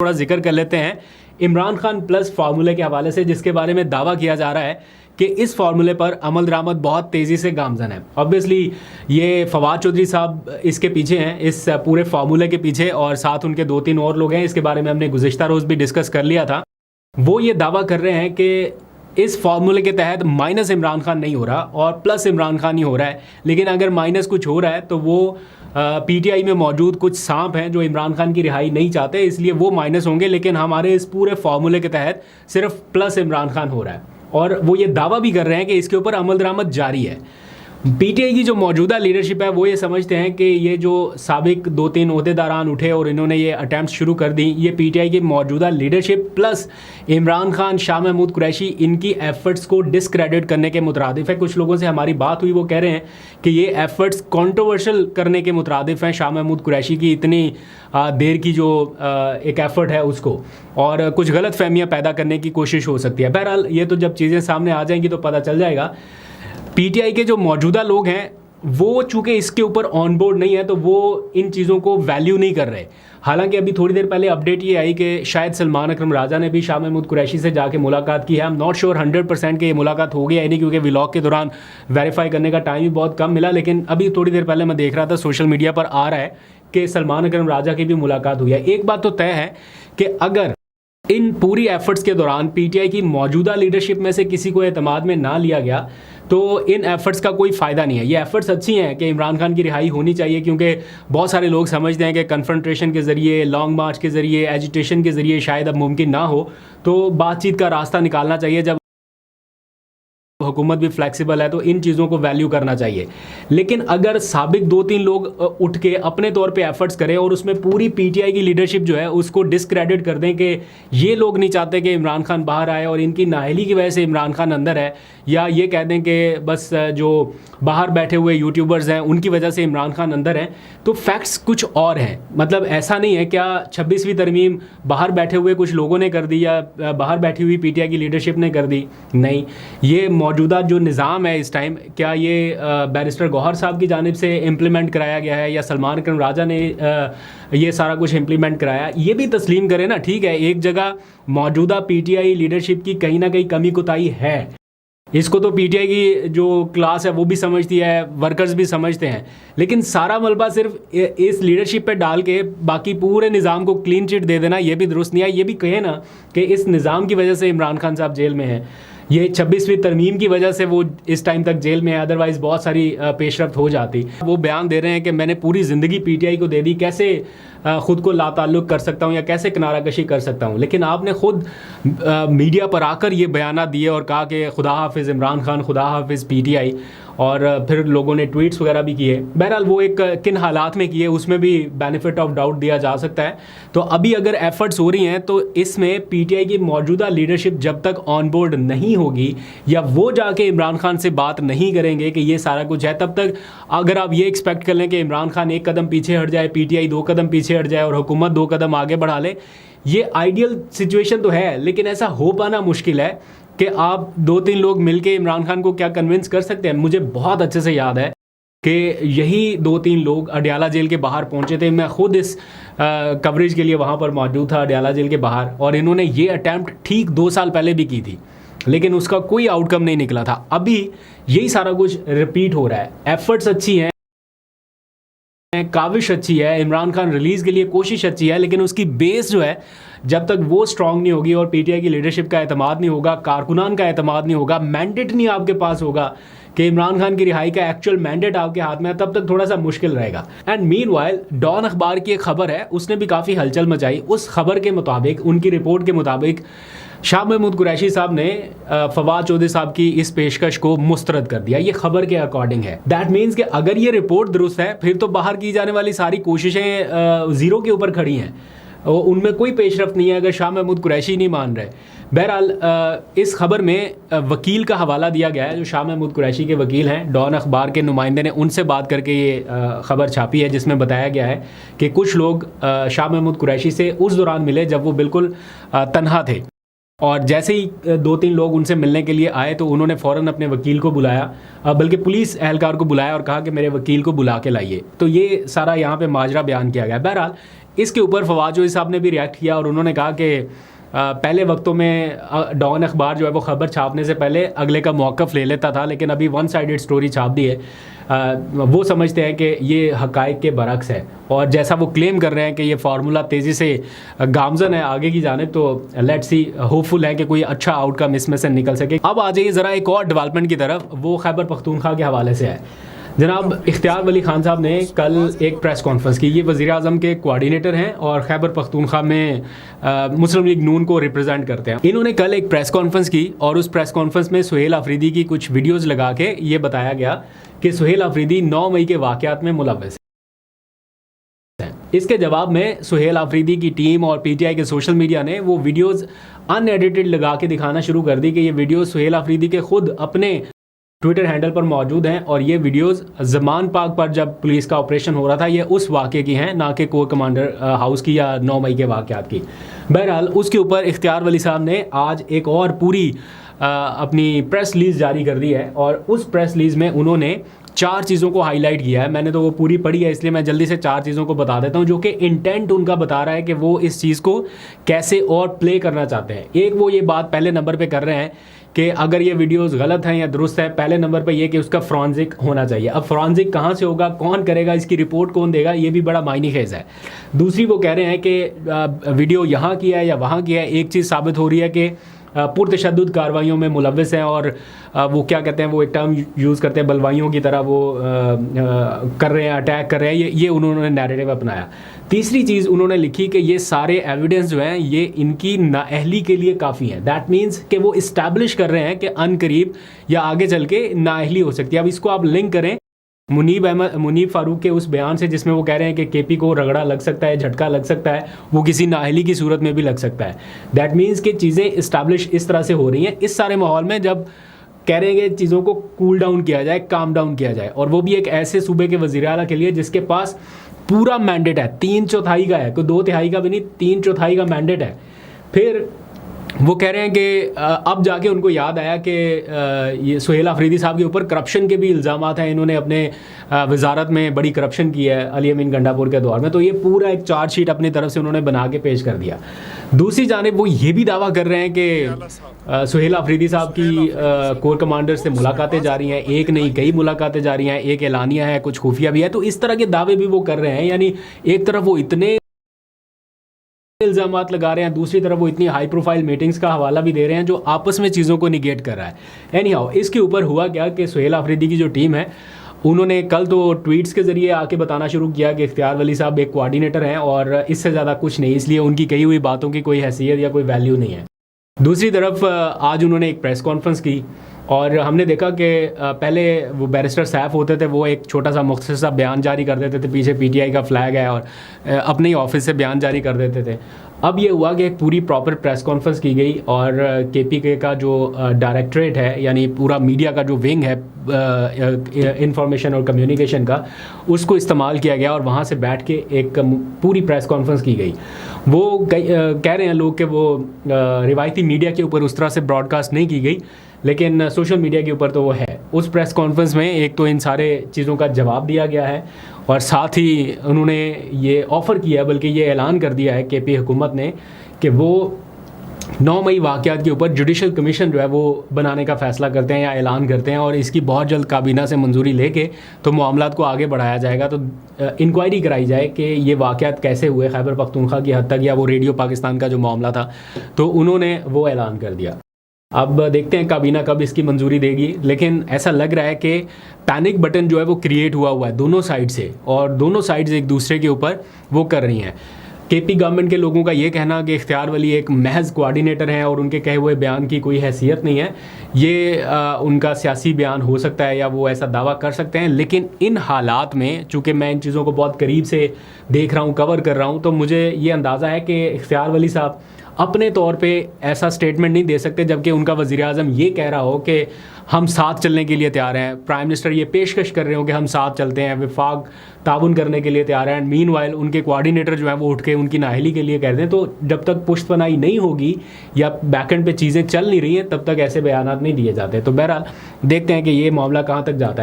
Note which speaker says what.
Speaker 1: थोड़ा जिक्र कर लेते हैं इमरान खान प्लस फार्मूले के हवाले से, जिसके बारे में दावा किया जा रहा है कि इस फार्मूले पर अमल दरामद बहुत तेज़ी से गामजन है। ऑब्वियसली ये फवाद चौधरी साहब इसके पीछे हैं, इस पूरे फार्मूले के पीछे, और साथ उनके 2-3 और लोग हैं। इसके बारे में हमने गुज़िश्ता रोज़ भी डिस्कस कर लिया था। वो ये दावा कर रहे हैं कि इस फार्मूले के तहत माइनस इमरान खान नहीं हो रहा और प्लस इमरान खान ही हो रहा है। लेकिन अगर माइनस कुछ हो रहा है तो वो पीटीआई में मौजूद कुछ सांप हैं जो इमरान खान की रिहाई नहीं चाहते, इसलिए वो माइनस होंगे। लेकिन हमारे इस पूरे फार्मूले के तहत सिर्फ प्लस इमरान खान हो रहा है, और वो ये दावा भी कर रहे हैं कि इसके ऊपर अमल दरामद जारी है। पीटीआई की जो मौजूदा लीडरशिप है वो ये समझते हैं कि ये जो साबिक 2-3 ओहदेदारान उठे और इन्होंने ये अटैम्प्ट शुरू कर दी, ये पीटीआई की मौजूदा लीडरशिप प्लस इमरान खान, शाह महमूद कुरैशी, इनकी एफर्ट्स को डिसक्रेडिट करने के मुतरादिफ है। कुछ लोगों से हमारी बात हुई, वो कह रहे हैं कि ये एफर्ट्स कॉन्ट्रोवर्शियल करने के मुतरादिफ हैं शाह महमूद कुरैशी की इतनी देर की जो एक एफर्ट है उसको, और कुछ गलत फहमियाँ पैदा करने की कोशिश हो सकती है। बहरहाल ये तो जब चीज़ें सामने आ जाएंगी तो पता चल जाएगा। पीटीआई के जो मौजूदा लोग हैं वो चूंकि इसके ऊपर ऑन बोर्ड नहीं है तो वो इन चीज़ों को वैल्यू नहीं कर रहे। हालांकि अभी थोड़ी देर पहले अपडेट ये आई कि शायद सलमान अकरम राजा ने भी शाह महमूद कुरैशी से जाके मुलाकात की है। आई एम नॉट श्योर 100% कि ये मुलाकात हो गई है नहीं, क्योंकि व्लॉग के दौरान वेरीफाई करने का टाइम भी बहुत कम मिला। लेकिन अभी थोड़ी देर पहले मैं देख रहा था सोशल मीडिया पर आ रहा है कि सलमान अकरम राजा की भी मुलाकात हुई है। एक बात तो तय है कि अगर इन पूरी एफर्ट्स के दौरान पीटीआई की मौजूदा लीडरशिप में से किसी को एतमाद में ना लिया गया तो इन एफर्ट्स का कोई फ़ायदा नहीं है। ये एफर्ट्स अच्छी हैं कि इमरान खान की रिहाई होनी चाहिए, क्योंकि बहुत सारे लोग समझते हैं कि कन्फ्रंटेशन के ज़रिए, लॉन्ग मार्च के ज़रिए, एजिटेशन के ज़रिए शायद अब मुमकिन ना हो, तो बातचीत का रास्ता निकालना चाहिए। जब हुकूमत भी फ्लेक्सिबल है तो इन चीज़ों को वैल्यू करना चाहिए। लेकिन अगर साबिक 2-3 लोग उठ के अपने तौर पे एफर्ट्स करें और उसमें पूरी पीटीआई की लीडरशिप जो है उसको डिसक्रेडिट कर दें कि ये लोग नहीं चाहते कि इमरान खान बाहर आए और इनकी नाअहली की वजह से इमरान खान अंदर है, या ये कह दें कि बस जो बाहर बैठे हुए यूट्यूबर्स हैं उनकी वजह से इमरान खान अंदर हैं, तो फैक्ट्स कुछ और हैं। मतलब ऐसा नहीं है क्या 26वीं तरमीम बाहर बैठे हुए कुछ लोगों ने कर दी या बाहर बैठी हुई पीटीआई की लीडरशिप ने कर दी, नहीं। ये मौजूदा जो निज़ाम है इस टाइम, क्या ये बैरिस्टर गौहर साहब की जानिब से इम्प्लीमेंट कराया गया है या सलमान अकरम राजा ने ये सारा कुछ इम्प्लीमेंट कराया, ये भी तस्लीम करें ना। ठीक है, एक जगह मौजूदा पीटीआई लीडरशिप की कहीं ना कहीं कमी कोताही है, इसको तो पीटीआई की जो क्लास है वो भी समझती है, वर्कर्स भी समझते हैं। लेकिन सारा मलबा सिर्फ इस लीडरशिप पे डाल के बाकी पूरे निज़ाम को क्लीन चिट दे देना, ये भी दुरुस्त नहीं है। ये भी कहे ना कि इस निज़ाम की वजह से इमरान खान साहब जेल में हैं, ये 26वीं तरमीम की वजह से वो इस टाइम तक जेल में है, अदरवाइज़ बहुत सारी पेशरफ्त हो जाती। वो बयान दे रहे हैं कि मैंने पूरी ज़िंदगी पीटीआई को दे दी, कैसे ख़ुद को लाताल्लुक़ कर सकता हूँ या कैसे किनारा कशी कर सकता हूँ। लेकिन आपने ख़ुद मीडिया पर आकर ये बयान दिए और कहा कि खुदा हाफिज़ इमरान खान, खुदा हाफिज़ पीटीआई, और फिर लोगों ने ट्वीट्स वगैरह भी किए। बहरहाल वो एक किन हालात में किए उसमें भी बेनिफिट ऑफ डाउट दिया जा सकता है। तो अभी अगर एफर्ट्स हो रही हैं तो इसमें पीटीआई की मौजूदा लीडरशिप जब तक ऑन बोर्ड नहीं होगी या वो जाके इमरान खान से बात नहीं करेंगे कि ये सारा कुछ है, तब तक अगर आप ये एक्सपेक्ट कर लें कि इमरान खान 1 कदम पीछे हट जाए, पीटीआई 2 कदम पीछे हट जाए और हुकूमत 2 कदम आगे बढ़ा ले, ये आइडियल सिचुएशन तो है। लेकिन ऐसा हो पाना मुश्किल है कि आप 2-3 लोग मिलके इमरान खान को क्या कन्विंस कर सकते हैं। मुझे बहुत अच्छे से याद है कि यही 2-3 लोग अडयाला जेल के बाहर पहुंचे थे। मैं खुद इस कवरेज के लिए वहां पर मौजूद था अडयाला जेल के बाहर, और इन्होंने ये अटैम्प्ट ठीक 2 साल पहले भी की थी, लेकिन उसका कोई आउटकम नहीं निकला था। अभी यही सारा कुछ रिपीट हो रहा है। एफर्ट्स अच्छी हैं, काविश अच्छी है, इमरान खान रिलीज़ के लिए कोशिश अच्छी है, लेकिन उसकी बेस जो है जब तक वो स्ट्रांग नहीं होगी और पीटीआई की लीडरशिप का एतमाद नहीं होगा, कारकुनान का एतमाद नहीं होगा, मैंडेट नहीं आपके पास होगा कि इमरान खान की रिहाई का एक्चुअल मैंडेट आपके हाथ में है, तब तक थोड़ा सा मुश्किल रहेगा। एंड मीनवाइल डॉन अखबार की एक खबर है, उसने भी काफ़ी हलचल मचाई। उस खबर के मुताबिक, उनकी रिपोर्ट के मुताबिक, शाह महमूद कुरैशी साहब ने फवाद चौधरी साहब की इस पेशकश को मुस्तरद कर दिया। ये खबर के अकॉर्डिंग है। दैट मीन्स कि अगर ये रिपोर्ट दुरुस्त है फिर तो बाहर की जाने वाली सारी कोशिशें ज़ीरो के ऊपर खड़ी हैं, उनमें कोई पेशरफ्त नहीं है अगर शाह महमूद कुरैशी नहीं मान रहे। बहरहाल इस खबर में वकील का हवाला दिया गया है, जो शाह महमूद कुरैशी के वकील हैं, डॉन अखबार के नुमाइंदे ने उनसे बात करके ये खबर छापी है, जिसमें बताया गया है कि कुछ लोग शाह महमूद कुरैशी से उस दौरान मिले जब वो बिल्कुल तन्हा थे, और जैसे ही 2-3 लोग उनसे मिलने के लिए आए तो उन्होंने फ़ौरन अपने वकील को बुलाया, बल्कि पुलिस एहलकार को बुलाया और कहा कि मेरे वकील को बुला के लाइए। तो ये सारा यहाँ पे माजरा बयान किया गया। बहरहाल इसके ऊपर फवाद चौधरी साहब ने भी रिएक्ट किया और उन्होंने कहा कि पहले वक्तों में डॉन अखबार जो है वो ख़बर छापने से पहले अगले का मौक़िफ़ ले लेता था, लेकिन अभी वन साइडेड स्टोरी छाप दी है। वो समझते हैं कि ये हक़ाइक़ के बरक्स है और जैसा वो क्लेम कर रहे हैं कि ये फार्मूला तेज़ी से गामज़न है आगे की जानिब, तो लेट्स सी, होपफुल है कि कोई अच्छा आउटकम इसमें से निकल सके। अब आ जाइए ज़रा एक और डेवलपमेंट की तरफ, वो खैबर पख्तूनख्वा के हवाले से है। जनाब इख्तियार वली खान साहब ने कल एक प्रेस कॉन्फ्रेंस की। ये वज़ीर आज़म के कोऑर्डिनेटर हैं और खैबर पख्तूनख्वा में मुस्लिम लीग नून को रिप्रेजेंट करते हैं। इन्होंने कल एक प्रेस कॉन्फ्रेंस की और उस प्रेस कॉन्फ्रेंस में सुहेल आफरीदी की कुछ वीडियोज़ लगा के ये बताया गया कि सुहेल आफरीदी 9 मई के वाक़यात में मुलव्वस हैं। इसके जवाब में सुहेल आफरीदी की टीम और PTI के सोशल मीडिया ने वो वीडियोज़ अनएडिटेड लगा के दिखाना शुरू कर दी कि ये वीडियो सुहेल आफरीदी के खुद अपने ट्विटर हैंडल पर मौजूद हैं और ये वीडियोस ज़मान पार्क पर जब पुलिस का ऑपरेशन हो रहा था ये उस वाक़े की हैं, ना कि कोर कमांडर हाउस की या 9 मई के वाक़यात की। बहरहाल उसके ऊपर इख्तियार वली साहब ने आज एक और पूरी अपनी प्रेस रिलीज़ जारी कर दी है और उस प्रेस रिलीज़ में उन्होंने 4 चीज़ों को हाईलाइट किया है। मैंने तो वो पूरी पढ़ी है, इसलिए मैं जल्दी से 4 चीज़ों को बता देता हूँ जो कि इंटेंट उनका बता रहा है कि वो इस चीज़ को कैसे और प्ले करना चाहते हैं। एक, वो ये बात पहले नंबर पे कर रहे हैं कि अगर ये वीडियोस गलत हैं या दुरुस्त है, पहले नंबर पे ये कि उसका फॉरेंसिक होना चाहिए। अब फॉरेंसिक कहाँ से होगा, कौन करेगा, इसकी रिपोर्ट कौन देगा, ये भी बड़ा मायने खेज है। दूसरी, वो कह रहे हैं कि वीडियो यहाँ की है या वहाँ की है, एक चीज़ साबित हो रही है कि पुरतशद्दुद कार्रवाइयों में मुलव्वस हैं और वो क्या कहते हैं, वो एक टर्म यूज़ करते हैं, बलवाइयों की तरह वो कर रहे हैं, अटैक कर रहे हैं, ये उन्होंने नैरेटिव अपनाया। तीसरी चीज़ उन्होंने लिखी कि ये सारे एविडेंस जो हैं ये इनकी नाअहली के लिए काफ़ी हैं। दैट मीन्स कि वो इस्टेब्लिश कर रहे हैं कि अनकरीब या आगे चल के नाअहली हो सकती है। अब इसको आप लिंक करें मुनीब फारूक के उस बयान से जिसमें वो कह रहे हैं कि KP को रगड़ा लग सकता है, झटका लग सकता है, वो किसी नाअहली की सूरत में भी लग सकता है। दैट मीन्स कि चीज़ें इस्टेब्लिश इस तरह से हो रही हैं। इस सारे माहौल में जब कह रहे हैं कि चीज़ों को कूल डाउन किया जाए, काम डाउन किया जाए, और वो भी एक ऐसे सूबे के वज़ीर आला के लिए जिसके पास पूरा मैंडेट है, 3/4 का है, कोई 2/3 का भी नहीं, 3/4 का मैंडेट है। फिर वो कह रहे हैं कि अब जाके उनको याद आया कि ये सुहेल आफरीदी साहब के ऊपर करप्शन के भी इल्ज़ामात हैं, इन्होंने अपने वजारत में बड़ी करप्शन की है अली अमीन गंडापुर के दौर में, तो ये पूरा एक चार्जशीट अपनी तरफ से उन्होंने बना के पेश कर दिया। दूसरी जानिब वो ये भी दावा कर रहे हैं कि सुहेल आफरीदी साहब की कोर कमांडर से मुलाकातें जारी हैं, एक नहीं कई मुलाकातें जारी हैं, एक एलानिया है, कुछ खुफिया भी है, तो इस तरह के दावे भी वो कर रहे हैं। यानी एक तरफ वो इतने इल्ज़ामात लगा रहे हैं, दूसरी तरफ वो इतनी हाई प्रोफाइल मीटिंग्स का हवाला भी दे रहे हैं जो आपस में चीज़ों को निगेट कर रहा है। एनी हाउ, इसके ऊपर हुआ क्या कि सुहेल आफरीदी की जो टीम है उन्होंने कल तो ट्वीट्स के ज़रिए आके बताना शुरू किया कि इख्तियार वली साहब एक कोऑर्डिनेटर हैं और इससे ज़्यादा कुछ नहीं, इसलिए उनकी कही हुई बातों की कोई हैसियत या कोई वैल्यू नहीं है। दूसरी तरफ आज उन्होंने एक प्रेस कॉन्फ्रेंस की और हमने देखा कि पहले वो बैरिस्टर सैफ होते थे, वो एक छोटा सा मुख्तसर सा बयान जारी कर देते थे, पीछे PTI का फ्लैग है और अपने ही ऑफिस से बयान जारी कर देते थे। अब ये हुआ कि एक पूरी प्रॉपर प्रेस कॉन्फ्रेंस की गई और KPK का जो डायरेक्टरेट है, यानी पूरा मीडिया का जो विंग है इंफॉर्मेशन और कम्युनिकेशन का, उसको इस्तेमाल किया गया और वहाँ से बैठ के एक पूरी प्रेस कॉन्फ्रेंस की गई। वो कह रहे हैं लोग कि वो रिवायती मीडिया के ऊपर उस तरह से ब्रॉडकास्ट नहीं की गई, लेकिन सोशल मीडिया के ऊपर तो वो है। उस प्रेस कॉन्फ्रेंस में एक तो इन सारे चीज़ों का जवाब दिया गया है और साथ ही उन्होंने ये ऑफ़र किया, बल्कि ये ऐलान कर दिया है KP हुकूमत ने कि वो 9 मई वाक़यात के ऊपर जुडिशल कमीशन जो है वो बनाने का फ़ैसला करते हैं या ऐलान करते हैं और इसकी बहुत जल्द काबीना से मंजूरी लेके तो मामलात को आगे बढ़ाया जाएगा। तो इंक्वायरी कराई जाए कि ये वाक़यात कैसे हुए खैबर पख्तूनख्वा की हद तक, या वो रेडियो पाकिस्तान का जो मामला था, तो उन्होंने वो ऐलान कर दिया। अब देखते हैं काबीना कब इसकी मंजूरी देगी, लेकिन ऐसा लग रहा है कि पैनिक बटन जो है वो क्रिएट हुआ है दोनों साइड से और दोनों साइड्स एक दूसरे के ऊपर वो कर रही हैं। KP गवर्नमेंट के लोगों का ये कहना कि इख्तियार वली एक महज कोऑर्डिनेटर हैं और उनके कहे हुए बयान की कोई हैसियत नहीं है, ये उनका सियासी बयान हो सकता है या वो ऐसा दावा कर सकते हैं। लेकिन इन हालात में चूँकि मैं इन चीज़ों को बहुत करीब से देख रहा हूँ, कवर कर रहा हूँ, तो मुझे ये अंदाज़ा है कि इख्तियार वली साहब अपने तौर पे ऐसा स्टेटमेंट नहीं दे सकते जबकि उनका वज़ीर आज़म ये कह रहा हो कि हम साथ चलने के लिए तैयार हैं। प्राइम मिनिस्टर ये पेशकश कर रहे हो कि हम साथ चलते हैं, वफाक ताउन करने के लिए तैयार हैं। मीनवाइल उनके कोऑर्डिनेटर जो हैं वो उठ के उनकी नाअहली के लिए कह रहे हैं। तो जब तक पुश्तपनाही नहीं होगी या बैकएंड पे चीज़ें चल नहीं रही हैं, तब तक ऐसे बयान नहीं दिए जाते। तो बहरहाल देखते हैं कि ये मामला कहाँ तक जाता है।